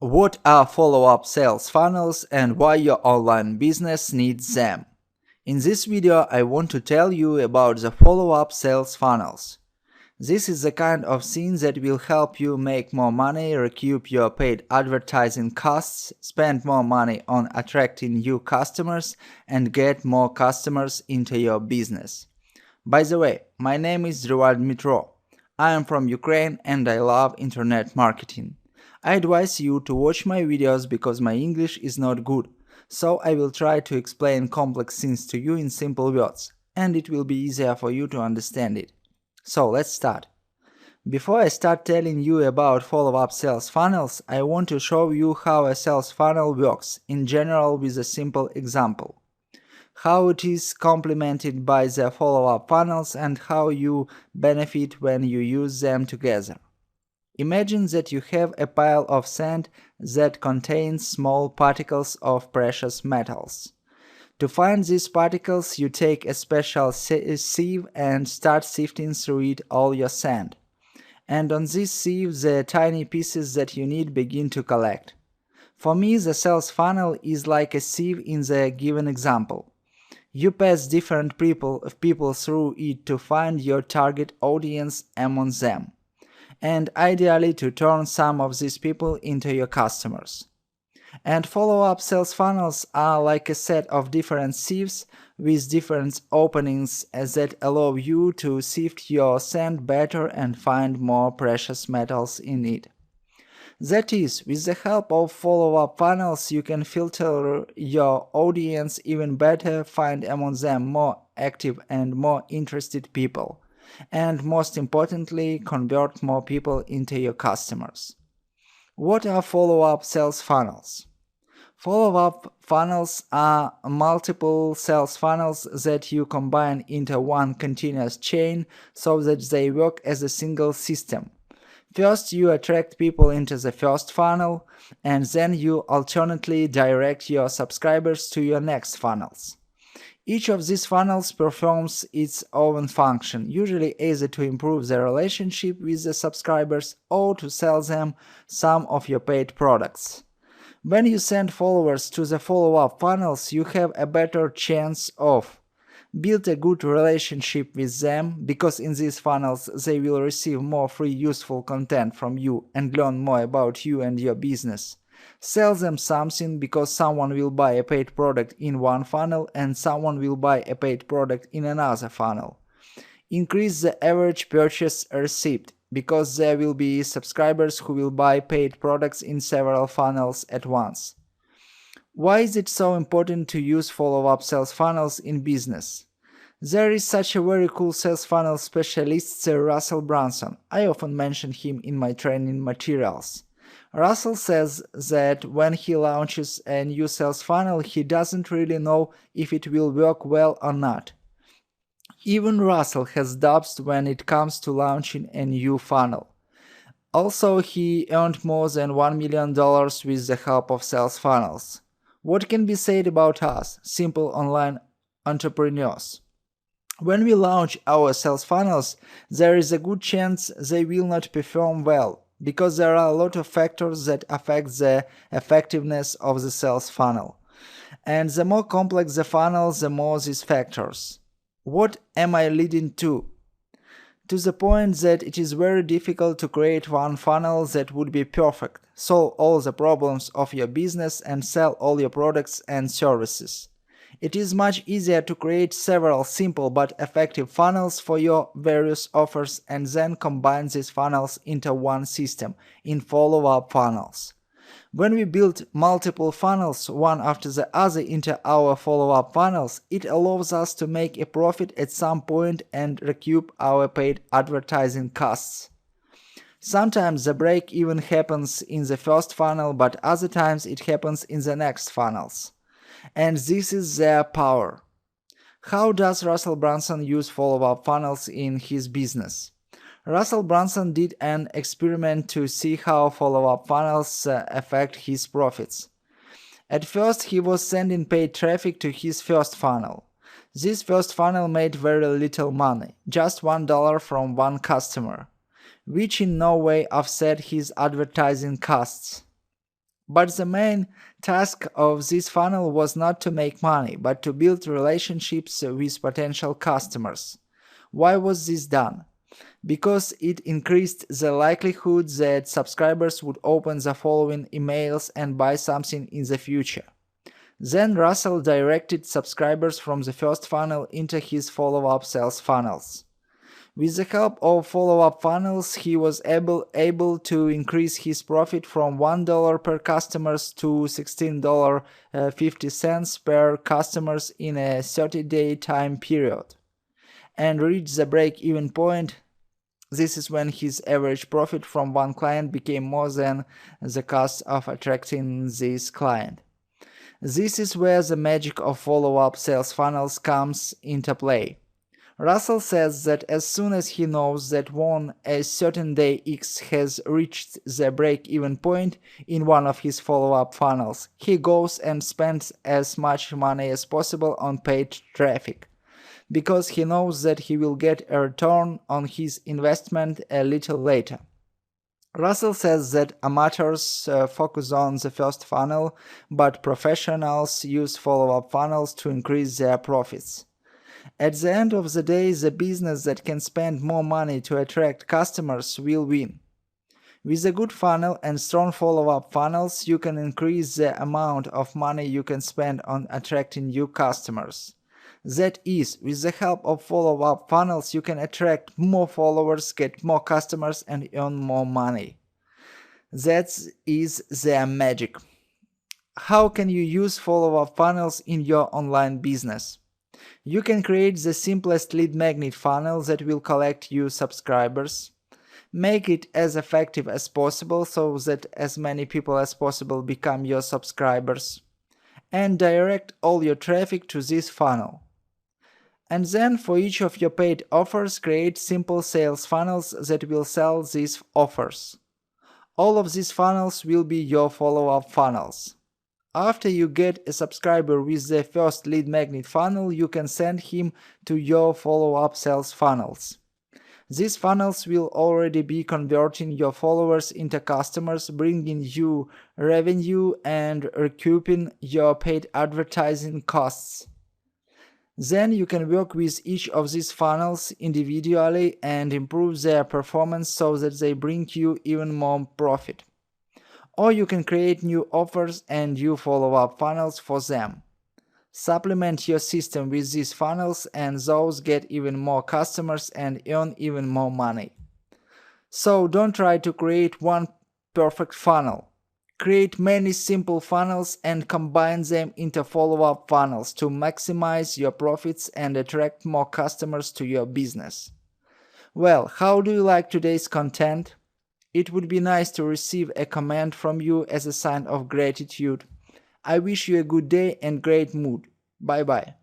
What are follow-up sales funnels and why your online business needs them? In this video, I want to tell you about the follow-up sales funnels. This is the kind of thing that will help you make more money, recoup your paid advertising costs, spend more money on attracting new customers, and get more customers into your business. By the way, my name is Dmytro. I am from Ukraine and I love internet marketing. I advise you to watch my videos because my English is not good, so I will try to explain complex things to you in simple words, and it will be easier for you to understand it. So let's start. Before I start telling you about follow-up sales funnels, I want to show you how a sales funnel works in general with a simple example. How it is complemented by the follow-up funnels and how you benefit when you use them together. Imagine that you have a pile of sand that contains small particles of precious metals. To find these particles, you take a special sieve and start sifting through it all your sand. And on this sieve, the tiny pieces that you need begin to collect. For me, the sales funnel is like a sieve in the given example. You pass different people through it to find your target audience among them, and ideally to turn some of these people into your customers. And follow-up sales funnels are like a set of different sieves with different openings that allow you to sift your sand better and find more precious metals in it. That is, with the help of follow-up funnels, you can filter your audience even better, find among them more active and more interested people, and most importantly, convert more people into your customers. What are follow-up sales funnels? Follow-up funnels are multiple sales funnels that you combine into one continuous chain so that they work as a single system. First, you attract people into the first funnel, and then you alternately direct your subscribers to your next funnels. Each of these funnels performs its own function, usually either to improve the relationship with the subscribers or to sell them some of your paid products. When you send followers to the follow-up funnels, you have a better chance of build a good relationship with them, because in these funnels they will receive more free useful content from you and learn more about you and your business. Sell them something, because someone will buy a paid product in one funnel and someone will buy a paid product in another funnel. Increase the average purchase receipt, because there will be subscribers who will buy paid products in several funnels at once. Why is it so important to use follow-up sales funnels in business? There is such a very cool sales funnel specialist, Russell Branson. I often mention him in my training materials. Russell says that when he launches a new sales funnel, he doesn't really know if it will work well or not. Even Russell has doubts when it comes to launching a new funnel. Also, he earned more than $1 million with the help of sales funnels. What can be said about us, simple online entrepreneurs? When we launch our sales funnels, there is a good chance they will not perform well, because there are a lot of factors that affect the effectiveness of the sales funnel. And the more complex the funnel, the more these factors. What am I leading to? To the point that it is very difficult to create one funnel that would be perfect, solve all the problems of your business and sell all your products and services. It is much easier to create several simple but effective funnels for your various offers and then combine these funnels into one system in follow-up funnels. When we build multiple funnels one after the other into our follow-up funnels, it allows us to make a profit at some point and recoup our paid advertising costs. Sometimes the break even happens in the first funnel, but other times it happens in the next funnels. And this is their power. How does Russell Branson use follow-up funnels in his business? Russell Branson did an experiment to see how follow-up funnels affect his profits. At first, he was sending paid traffic to his first funnel. This first funnel made very little money, just $1 from one customer, which in no way offset his advertising costs. But the main task of this funnel was not to make money, but to build relationships with potential customers. Why was this done? Because it increased the likelihood that subscribers would open the following emails and buy something in the future. Then Russell directed subscribers from the first funnel into his follow-up sales funnels. With the help of follow-up funnels, he was able to increase his profit from $1 per customers to $16.50 per customers in a 30-day time period, and reach the break-even point. This is when his average profit from one client became more than the cost of attracting this client. This is where the magic of follow-up sales funnels comes into play. Russell says that as soon as he knows that when a certain day X has reached the break-even point in one of his follow-up funnels, he goes and spends as much money as possible on paid traffic, because he knows that he will get a return on his investment a little later. Russell says that amateurs focus on the first funnel, but professionals use follow-up funnels to increase their profits. At the end of the day, the business that can spend more money to attract customers will win. With a good funnel and strong follow-up funnels, you can increase the amount of money you can spend on attracting new customers. That is, with the help of follow-up funnels, you can attract more followers, get more customers, and earn more money. That is their magic. How can you use follow-up funnels in your online business? You can create the simplest lead magnet funnel that will collect you subscribers. Make it as effective as possible so that as many people as possible become your subscribers. And direct all your traffic to this funnel. And then for each of your paid offers, create simple sales funnels that will sell these offers. All of these funnels will be your follow-up funnels. After you get a subscriber with the first lead magnet funnel, you can send him to your follow-up sales funnels. These funnels will already be converting your followers into customers, bringing you revenue and recouping your paid advertising costs. Then you can work with each of these funnels individually and improve their performance so that they bring you even more profit. Or you can create new offers and new follow-up funnels for them. Supplement your system with these funnels and those get even more customers and earn even more money. So don't try to create one perfect funnel. Create many simple funnels and combine them into follow-up funnels to maximize your profits and attract more customers to your business. Well, how do you like today's content? It would be nice to receive a comment from you as a sign of gratitude. I wish you a good day and great mood. Bye bye.